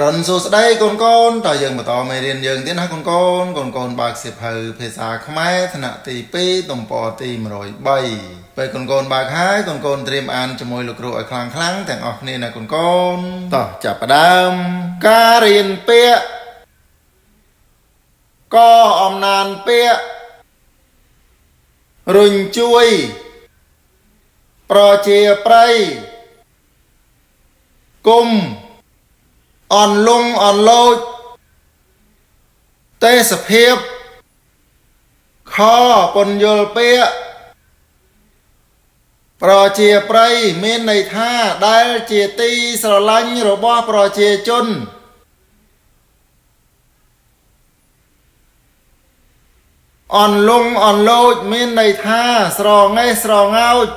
រុនសួស្តីកូនកូនតើយើងបន្តមេរៀនយើងទៀតណាកូនកូនបើកសៀវភៅភាសាខ្មែរថ្នាក់ទី2ទំព័រទី103ពេលកូនកូនបើកហើយកូនកូនត្រៀមអានជាមួយលោកគ្រូឲ្យខ្លាំងទាំងអស់គ្នាណាកូនកូនតោះចាប់ផ្ដើមការរៀនពាក្យកអំណានពាក្យរុញជួយប្រជាប្រិយគុំអនលងអនលោចទេសភាពខពន្យល់ពាក្យប្រជាប្រិយមានន័យថាដែលជាទីស្រឡាញ់របស់ប្រជាជនអនលងអនលោចមានន័យថាស្រងេះស្រងោច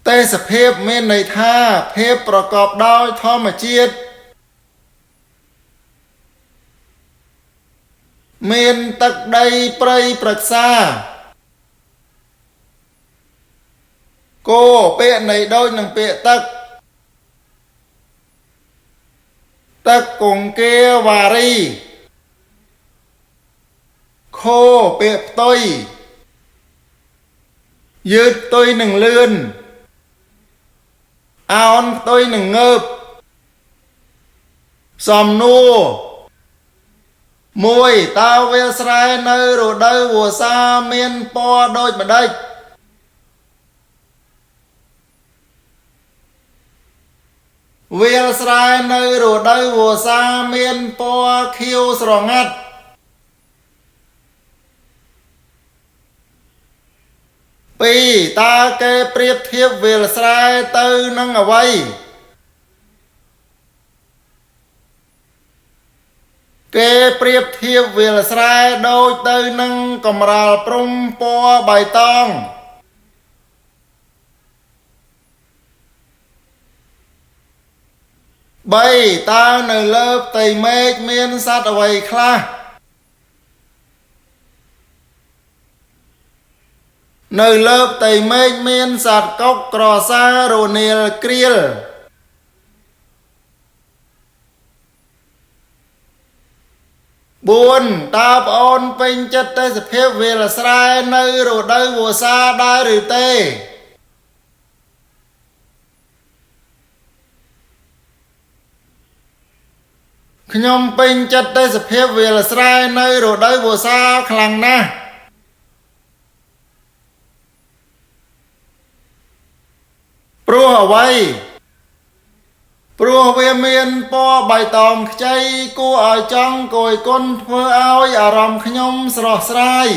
ទេសភាពមានន័យថាភាពប្រកបដោយធម្មជាតិមានទឹកដីព្រៃព្រឹក្សាគោពាក្យនៃដូចនឹងពាក្យទឹកគង្គាវ៉ារីខោពាក្យផ្ទុយយឺតផ្ទុយនឹងលឿនអោនផ្ទុយនឹងងើបសំណួរ1តើវាលស្រែនៅរដូវវស្សាមានពណ៌ដូចម្ដេចវាលស្រែនៅរដូវវស្សាមានពណ៌ខៀវស្រងាត់2តើគេប្រៀបធៀបវាលស្រែទៅនឹងអ្វីគេប្រៀបធៀបវាលស្រែដូចទៅនឹងកម្រាលព្រំពណ៌បៃតង3តើនៅលើផ្ទៃមេឃមានសត្វអ្វីខ្លះនៅលើផ្ទៃមេឃមានសត្វកុកក្រសារនាលក្រៀល4តើប្អូនពេញចិត្តទេសភាពវាលស្រែនៅរដូវវស្សាដែរឬទេខ្ញុំពេញចិត្តទេសភាពវាលស្រែនៅរដូវវស្សាខ្លាំងណាស់ព្រោះអ្វីព្រោះវាមានពណ៌បៃតងខ្ចីគួរឲ្យចង់គយគន់ធ្វើឲ្យអារម្មណ៍ខ្ញុំស្រស់ស្រាយ